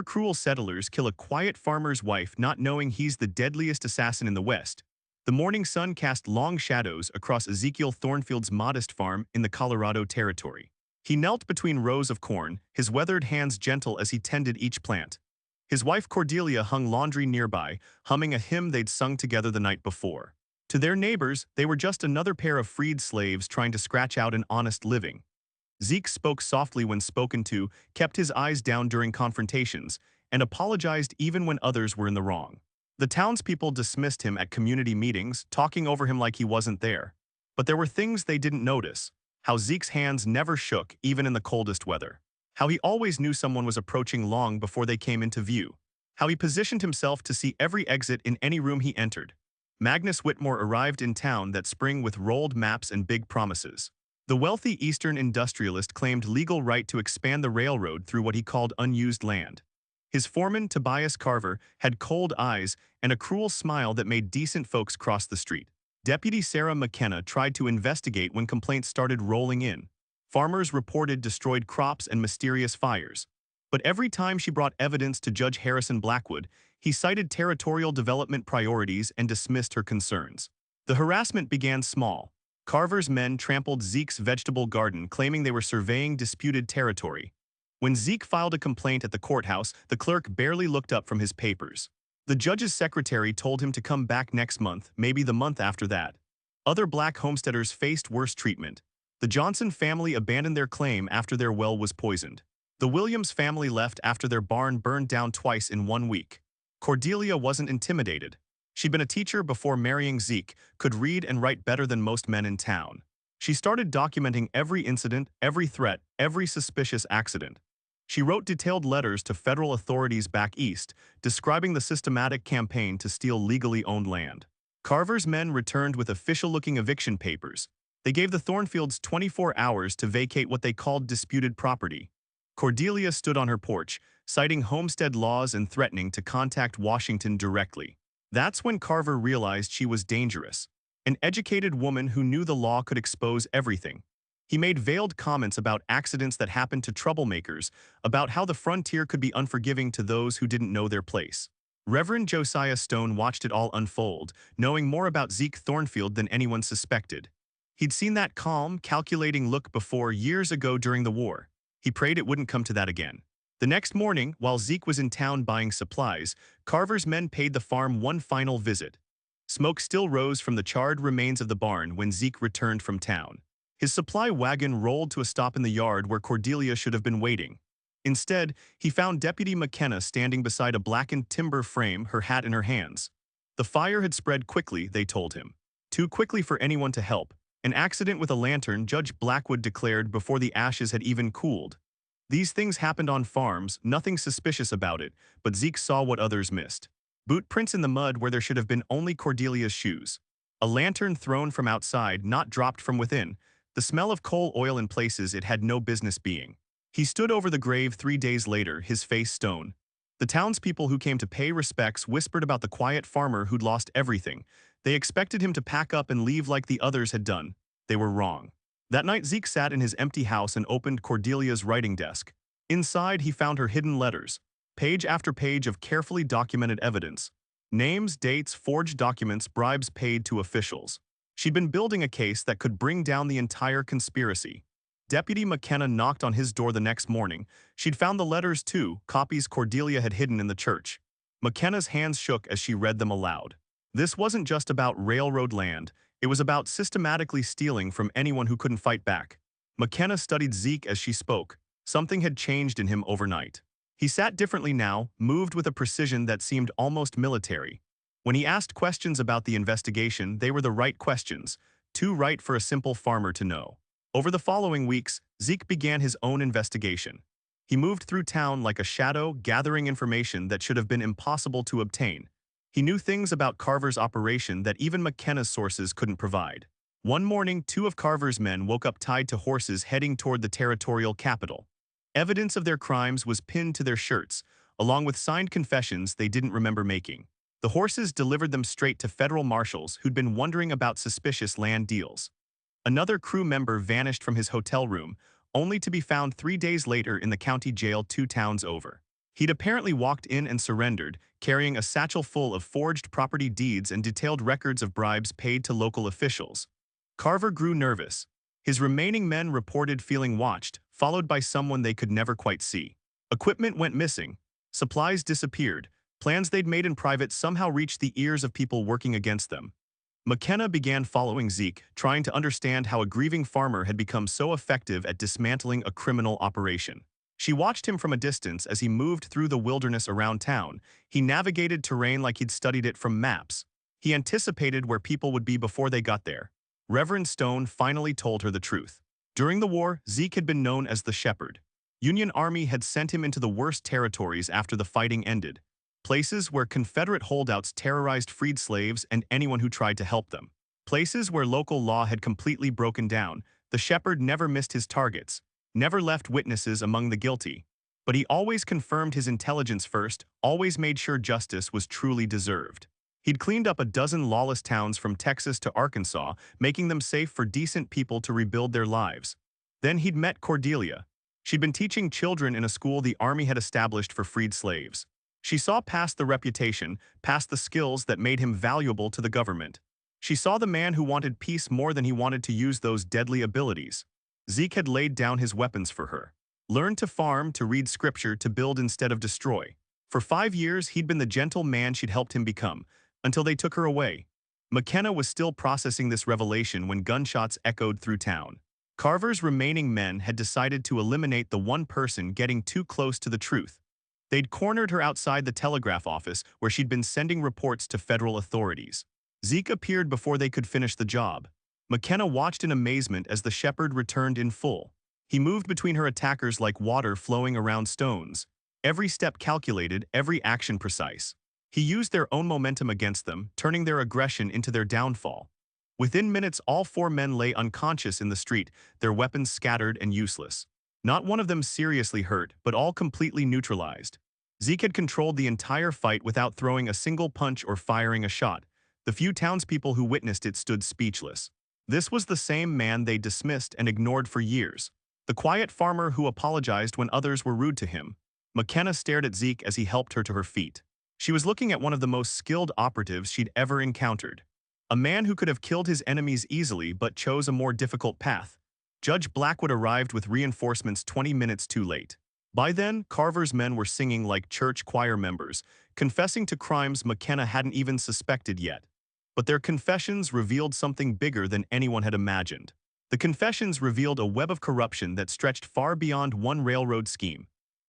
Cruel settlers kill a quiet farmer's wife not knowing he's the deadliest assassin in the West. The morning sun cast long shadows across Ezekiel Thornfield's modest farm in the Colorado Territory. He knelt between rows of corn, his weathered hands gentle as he tended each plant. His wife Cordelia hung laundry nearby, humming a hymn they'd sung together the night before. To their neighbors, they were just another pair of freed slaves trying to scratch out an honest living. Zeke spoke softly when spoken to, kept his eyes down during confrontations, and apologized even when others were in the wrong. The townspeople dismissed him at community meetings, talking over him like he wasn't there. But there were things they didn't notice: how Zeke's hands never shook even in the coldest weather, how he always knew someone was approaching long before they came into view, how he positioned himself to see every exit in any room he entered. Magnus Whitmore arrived in town that spring with rolled maps and big promises. The wealthy Eastern industrialist claimed legal right to expand the railroad through what he called unused land. His foreman, Tobias Carver, had cold eyes and a cruel smile that made decent folks cross the street. Deputy Sarah McKenna tried to investigate when complaints started rolling in. Farmers reported destroyed crops and mysterious fires. But every time she brought evidence to Judge Harrison Blackwood, he cited territorial development priorities and dismissed her concerns. The harassment began small. Carver's men trampled Zeke's vegetable garden, claiming they were surveying disputed territory. When Zeke filed a complaint at the courthouse, the clerk barely looked up from his papers. The judge's secretary told him to come back next month, maybe the month after that. Other black homesteaders faced worse treatment. The Johnson family abandoned their claim after their well was poisoned. The Williams family left after their barn burned down twice in 1 week. Cordelia wasn't intimidated. She'd been a teacher before marrying Zeke, could read and write better than most men in town. She started documenting every incident, every threat, every suspicious accident. She wrote detailed letters to federal authorities back east, describing the systematic campaign to steal legally owned land. Carver's men returned with official-looking eviction papers. They gave the Thornfields 24 hours to vacate what they called disputed property. Cordelia stood on her porch, citing homestead laws and threatening to contact Washington directly. That's when Carver realized she was dangerous. An educated woman who knew the law could expose everything. He made veiled comments about accidents that happened to troublemakers, about how the frontier could be unforgiving to those who didn't know their place. Reverend Josiah Stone watched it all unfold, knowing more about Zeke Thornfield than anyone suspected. He'd seen that calm, calculating look before years ago during the war. He prayed it wouldn't come to that again. The next morning, while Zeke was in town buying supplies, Carver's men paid the farm one final visit. Smoke still rose from the charred remains of the barn when Zeke returned from town. His supply wagon rolled to a stop in the yard where Cordelia should have been waiting. Instead, he found Deputy McKenna standing beside a blackened timber frame, her hat in her hands. The fire had spread quickly, they told him. Too quickly for anyone to help. An accident with a lantern, Judge Blackwood declared before the ashes had even cooled. These things happened on farms, nothing suspicious about it, but Zeke saw what others missed. Boot prints in the mud where there should have been only Cordelia's shoes. A lantern thrown from outside, not dropped from within. The smell of coal oil in places it had no business being. He stood over the grave 3 days later, his face stone. The townspeople who came to pay respects whispered about the quiet farmer who'd lost everything. They expected him to pack up and leave like the others had done. They were wrong. That night Zeke sat in his empty house and opened Cordelia's writing desk. Inside he found her hidden letters, page after page of carefully documented evidence. Names, dates, forged documents, bribes paid to officials. She'd been building a case that could bring down the entire conspiracy. Deputy McKenna knocked on his door the next morning. She'd found the letters too, copies Cordelia had hidden in the church. McKenna's hands shook as she read them aloud. This wasn't just about railroad land. It was about systematically stealing from anyone who couldn't fight back. McKenna studied Zeke as she spoke. Something had changed in him overnight. He sat differently now, moved with a precision that seemed almost military. When he asked questions about the investigation, they were the right questions, too right for a simple farmer to know. Over the following weeks, Zeke began his own investigation. He moved through town like a shadow, gathering information that should have been impossible to obtain. He knew things about Carver's operation that even McKenna's sources couldn't provide. One morning, 2 of Carver's men woke up tied to horses heading toward the territorial capital. Evidence of their crimes was pinned to their shirts, along with signed confessions they didn't remember making. The horses delivered them straight to federal marshals who'd been wondering about suspicious land deals. Another crew member vanished from his hotel room, only to be found 3 days later in the county jail 2 towns over. He'd apparently walked in and surrendered, carrying a satchel full of forged property deeds and detailed records of bribes paid to local officials. Carver grew nervous. His remaining men reported feeling watched, followed by someone they could never quite see. Equipment went missing. Supplies disappeared. Plans they'd made in private somehow reached the ears of people working against them. McKenna began following Zeke, trying to understand how a grieving farmer had become so effective at dismantling a criminal operation. She watched him from a distance as he moved through the wilderness around town. He navigated terrain like he'd studied it from maps. He anticipated where people would be before they got there. Reverend Stone finally told her the truth. During the war, Zeke had been known as the Shepherd. Union Army had sent him into the worst territories after the fighting ended. Places where Confederate holdouts terrorized freed slaves and anyone who tried to help them. Places where local law had completely broken down. The Shepherd never missed his targets, never left witnesses among the guilty. But he always confirmed his intelligence first, always made sure justice was truly deserved. He'd cleaned up a dozen lawless towns from Texas to Arkansas, making them safe for decent people to rebuild their lives. Then he'd met Cordelia. She'd been teaching children in a school the Army had established for freed slaves. She saw past the reputation, past the skills that made him valuable to the government. She saw the man who wanted peace more than he wanted to use those deadly abilities. Zeke had laid down his weapons for her. Learned to farm, to read scripture, to build instead of destroy. For 5 years, he'd been the gentle man she'd helped him become, until they took her away. McKenna was still processing this revelation when gunshots echoed through town. Carver's remaining men had decided to eliminate the one person getting too close to the truth. They'd cornered her outside the telegraph office where she'd been sending reports to federal authorities. Zeke appeared before they could finish the job. McKenna watched in amazement as the Shepherd returned in full. He moved between her attackers like water flowing around stones. Every step calculated, every action precise. He used their own momentum against them, turning their aggression into their downfall. Within minutes, all 4 men lay unconscious in the street, their weapons scattered and useless. Not one of them seriously hurt, but all completely neutralized. Zeke had controlled the entire fight without throwing a single punch or firing a shot. The few townspeople who witnessed it stood speechless. This was the same man they dismissed and ignored for years. The quiet farmer who apologized when others were rude to him. McKenna stared at Zeke as he helped her to her feet. She was looking at one of the most skilled operatives she'd ever encountered. A man who could have killed his enemies easily but chose a more difficult path. Judge Blackwood arrived with reinforcements 20 minutes too late. By then, Carver's men were singing like church choir members, confessing to crimes McKenna hadn't even suspected yet. But their confessions revealed something bigger than anyone had imagined. The confessions revealed a web of corruption that stretched far beyond one railroad scheme.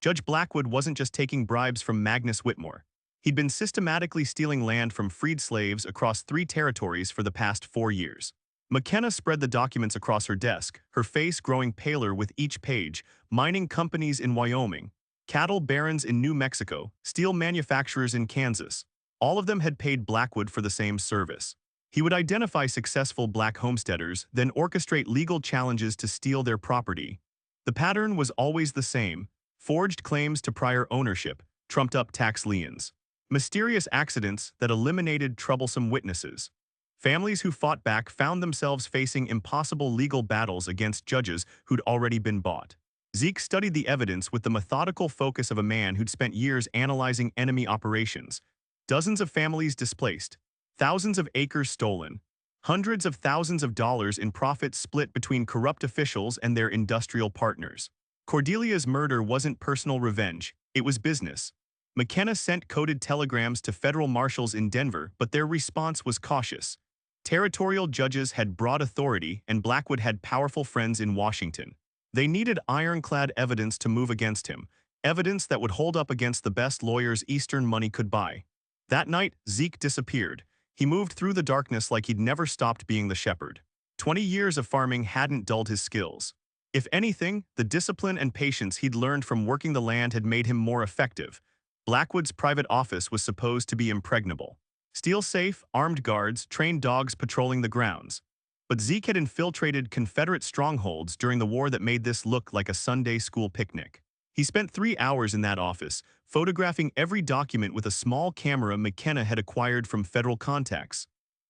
Judge Blackwood wasn't just taking bribes from Magnus Whitmore. He'd been systematically stealing land from freed slaves across 3 territories for the past 4 years. McKenna spread the documents across her desk, her face growing paler with each page. Mining companies in Wyoming, cattle barons in New Mexico, steel manufacturers in Kansas. All of them had paid Blackwood for the same service. He would identify successful black homesteaders, then orchestrate legal challenges to steal their property. The pattern was always the same: forged claims to prior ownership, trumped-up tax liens. Mysterious accidents that eliminated troublesome witnesses. Families who fought back found themselves facing impossible legal battles against judges who'd already been bought. Zeke studied the evidence with the methodical focus of a man who'd spent years analyzing enemy operations. Dozens of families displaced, thousands of acres stolen, hundreds of thousands of dollars in profits split between corrupt officials and their industrial partners. Cordelia's murder wasn't personal revenge, it was business. McKenna sent coded telegrams to federal marshals in Denver, but their response was cautious. Territorial judges had broad authority, and Blackwood had powerful friends in Washington. They needed ironclad evidence to move against him, evidence that would hold up against the best lawyers Eastern money could buy. That night, Zeke disappeared. He moved through the darkness like he'd never stopped being the shepherd. 20 years of farming hadn't dulled his skills. If anything, the discipline and patience he'd learned from working the land had made him more effective. Blackwood's private office was supposed to be impregnable. Steel safe, armed guards, trained dogs patrolling the grounds. But Zeke had infiltrated Confederate strongholds during the war that made this look like a Sunday school picnic. He spent 3 hours in that office, photographing every document with a small camera McKenna had acquired from federal contacts.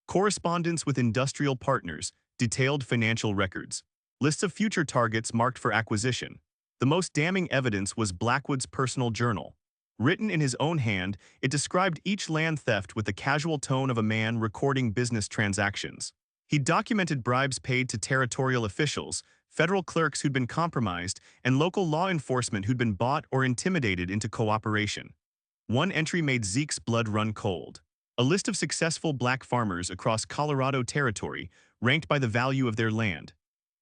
Correspondence with industrial partners, detailed financial records, lists of future targets marked for acquisition. The most damning evidence was Blackwood's personal journal. Written in his own hand, it described each land theft with the casual tone of a man recording business transactions. He documented bribes paid to territorial officials, federal clerks who'd been compromised, and local law enforcement who'd been bought or intimidated into cooperation. One entry made Zeke's blood run cold. A list of successful black farmers across Colorado Territory, ranked by the value of their land.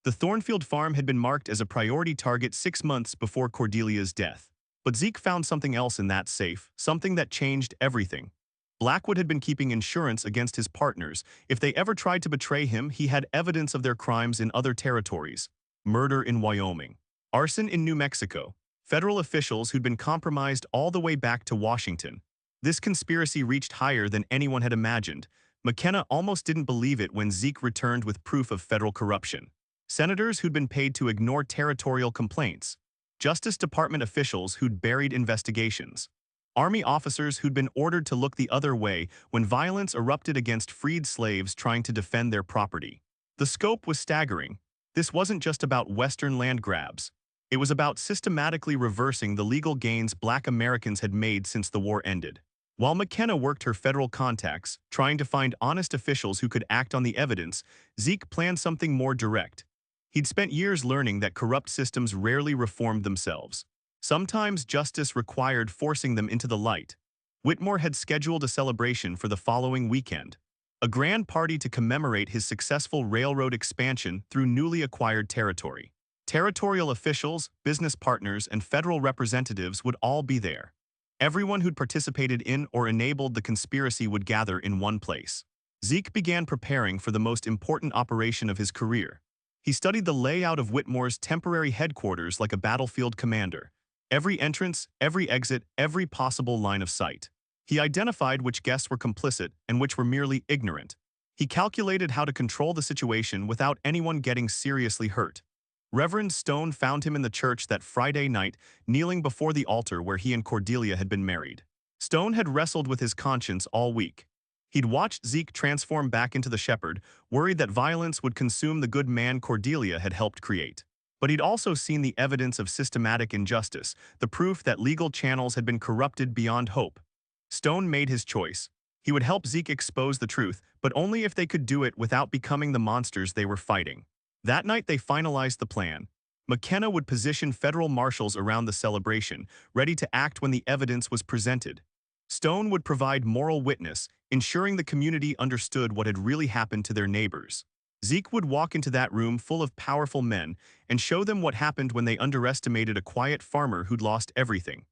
The Thornfield farm had been marked as a priority target 6 months before Cordelia's death. But Zeke found something else in that safe, something that changed everything. Blackwood had been keeping insurance against his partners. If they ever tried to betray him, he had evidence of their crimes in other territories. Murder in Wyoming. Arson in New Mexico. Federal officials who'd been compromised all the way back to Washington. This conspiracy reached higher than anyone had imagined. McKenna almost didn't believe it when Zeke returned with proof of federal corruption. Senators who'd been paid to ignore territorial complaints. Justice Department officials who'd buried investigations. Army officers who'd been ordered to look the other way when violence erupted against freed slaves trying to defend their property. The scope was staggering. This wasn't just about Western land grabs. It was about systematically reversing the legal gains Black Americans had made since the war ended. While McKenna worked her federal contacts, trying to find honest officials who could act on the evidence, Zeke planned something more direct. He'd spent years learning that corrupt systems rarely reformed themselves. Sometimes justice required forcing them into the light. Whitmore had scheduled a celebration for the following weekend. A grand party to commemorate his successful railroad expansion through newly acquired territory. Territorial officials, business partners, and federal representatives would all be there. Everyone who'd participated in or enabled the conspiracy would gather in one place. Zeke began preparing for the most important operation of his career. He studied the layout of Whitmore's temporary headquarters like a battlefield commander. Every entrance, every exit, every possible line of sight. He identified which guests were complicit and which were merely ignorant. He calculated how to control the situation without anyone getting seriously hurt. Reverend Stone found him in the church that Friday night, kneeling before the altar where he and Cordelia had been married. Stone had wrestled with his conscience all week. He'd watched Zeke transform back into the shepherd, worried that violence would consume the good man Cordelia had helped create. But he'd also seen the evidence of systematic injustice, the proof that legal channels had been corrupted beyond hope. Stone made his choice. He would help Zeke expose the truth, but only if they could do it without becoming the monsters they were fighting. That night they finalized the plan. McKenna would position federal marshals around the celebration, ready to act when the evidence was presented. Stone would provide moral witness, ensuring the community understood what had really happened to their neighbors. Zeke would walk into that room full of powerful men and show them what happened when they underestimated a quiet farmer who'd lost everything.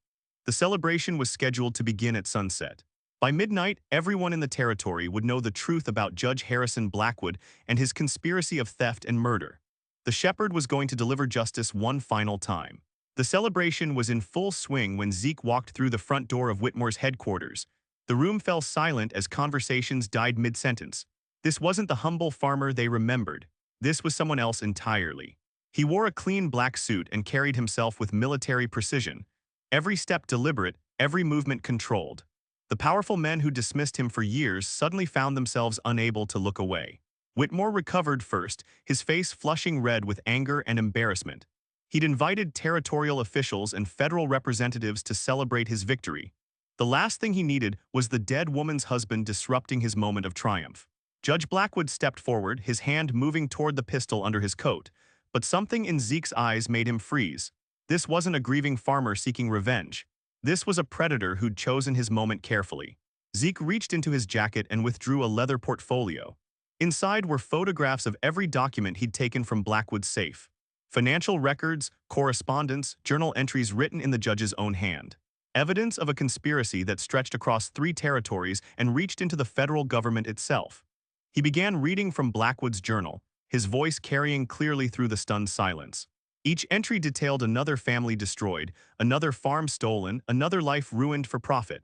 The celebration was scheduled to begin at sunset. By midnight, everyone in the territory would know the truth about Judge Harrison Blackwood and his conspiracy of theft and murder. The shepherd was going to deliver justice one final time. The celebration was in full swing when Zeke walked through the front door of Whitmore's headquarters. The room fell silent as conversations died mid-sentence. This wasn't the humble farmer they remembered. This was someone else entirely. He wore a clean black suit and carried himself with military precision. Every step deliberate, every movement controlled. The powerful men who dismissed him for years suddenly found themselves unable to look away. Whitmore recovered first, his face flushing red with anger and embarrassment. He'd invited territorial officials and federal representatives to celebrate his victory. The last thing he needed was the dead woman's husband disrupting his moment of triumph. Judge Blackwood stepped forward, his hand moving toward the pistol under his coat, but something in Zeke's eyes made him freeze. This wasn't a grieving farmer seeking revenge. This was a predator who'd chosen his moment carefully. Zeke reached into his jacket and withdrew a leather portfolio. Inside were photographs of every document he'd taken from Blackwood's safe. Financial records, correspondence, journal entries written in the judge's own hand. Evidence of a conspiracy that stretched across 3 territories and reached into the federal government itself. He began reading from Blackwood's journal, his voice carrying clearly through the stunned silence. Each entry detailed another family destroyed, another farm stolen, another life ruined for profit.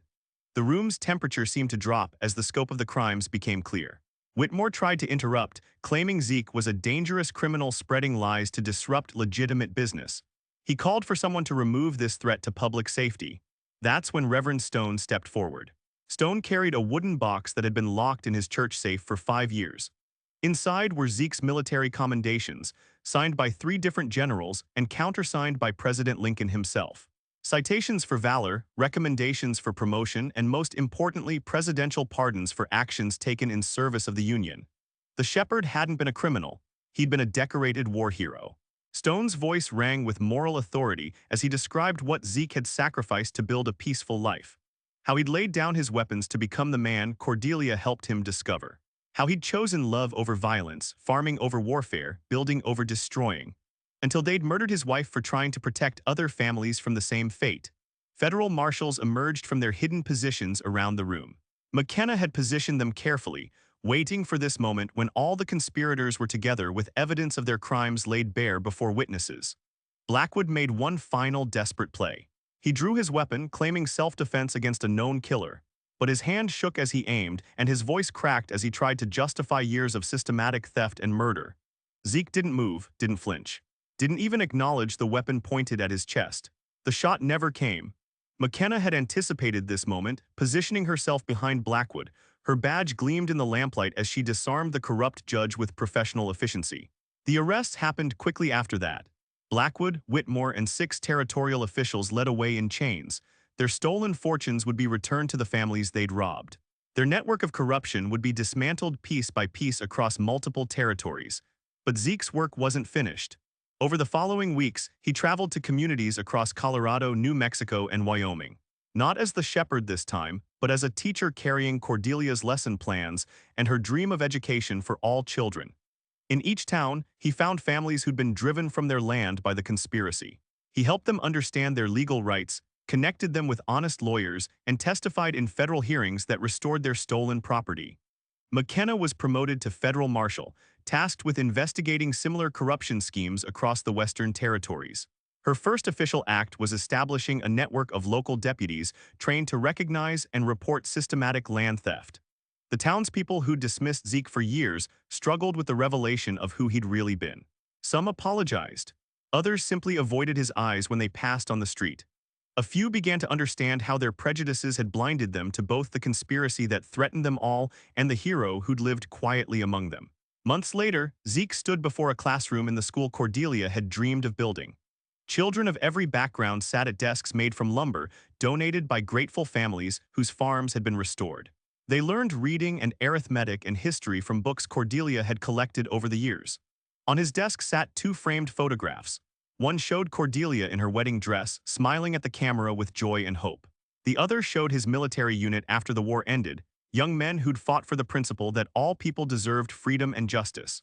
The room's temperature seemed to drop as the scope of the crimes became clear. Whitmore tried to interrupt, claiming Zeke was a dangerous criminal spreading lies to disrupt legitimate business. He called for someone to remove this threat to public safety. That's when Reverend Stone stepped forward. Stone carried a wooden box that had been locked in his church safe for 5 years. Inside were Zeke's military commendations, signed by 3 different generals and countersigned by President Lincoln himself. Citations for valor, recommendations for promotion, and most importantly, presidential pardons for actions taken in service of the Union. The shepherd hadn't been a criminal. He'd been a decorated war hero. Stone's voice rang with moral authority as he described what Zeke had sacrificed to build a peaceful life. How he'd laid down his weapons to become the man Cordelia helped him discover. How he'd chosen love over violence, farming over warfare, building over destroying, until they'd murdered his wife for trying to protect other families from the same fate. Federal marshals emerged from their hidden positions around the room. McKenna had positioned them carefully, waiting for this moment when all the conspirators were together with evidence of their crimes laid bare before witnesses. Blackwood made one final desperate play. He drew his weapon, claiming self-defense against a known killer. But his hand shook as he aimed, and his voice cracked as he tried to justify years of systematic theft and murder. Zeke didn't move, didn't flinch. Didn't even acknowledge the weapon pointed at his chest. The shot never came. McKenna had anticipated this moment, positioning herself behind Blackwood. Her badge gleamed in the lamplight as she disarmed the corrupt judge with professional efficiency. The arrests happened quickly after that. Blackwood, Whitmore, and 6 territorial officials led away in chains. Their stolen fortunes would be returned to the families they'd robbed. Their network of corruption would be dismantled piece by piece across multiple territories. But Zeke's work wasn't finished. Over the following weeks, he traveled to communities across Colorado, New Mexico, and Wyoming. Not as the shepherd this time, but as a teacher carrying Cordelia's lesson plans and her dream of education for all children. In each town, he found families who'd been driven from their land by the conspiracy. He helped them understand their legal rights, connected them with honest lawyers, and testified in federal hearings that restored their stolen property. McKenna was promoted to federal marshal, tasked with investigating similar corruption schemes across the Western territories. Her first official act was establishing a network of local deputies trained to recognize and report systematic land theft. The townspeople who'd dismissed Zeke for years struggled with the revelation of who he'd really been. Some apologized. Others simply avoided his eyes when they passed on the street. A few began to understand how their prejudices had blinded them to both the conspiracy that threatened them all and the hero who'd lived quietly among them. Months later, Zeke stood before a classroom in the school Cordelia had dreamed of building. Children of every background sat at desks made from lumber, donated by grateful families whose farms had been restored. They learned reading and arithmetic and history from books Cordelia had collected over the years. On his desk sat 2 framed photographs. One showed Cordelia in her wedding dress, smiling at the camera with joy and hope. The other showed his military unit after the war ended, young men who'd fought for the principle that all people deserved freedom and justice.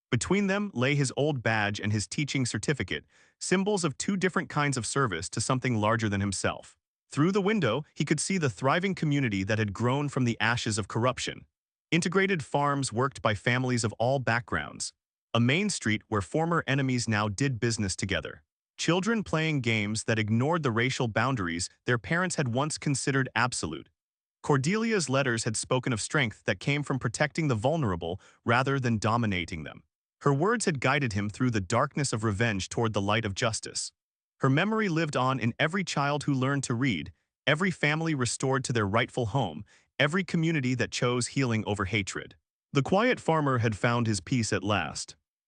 Between them lay his old badge and his teaching certificate, symbols of 2 different kinds of service to something larger than himself. Through the window, he could see the thriving community that had grown from the ashes of corruption. Integrated farms worked by families of all backgrounds. A main street where former enemies now did business together. Children playing games that ignored the racial boundaries their parents had once considered absolute. Cordelia's letters had spoken of strength that came from protecting the vulnerable rather than dominating them. Her words had guided him through the darkness of revenge toward the light of justice. Her memory lived on in every child who learned to read, every family restored to their rightful home, every community that chose healing over hatred. The quiet farmer had found his peace at last.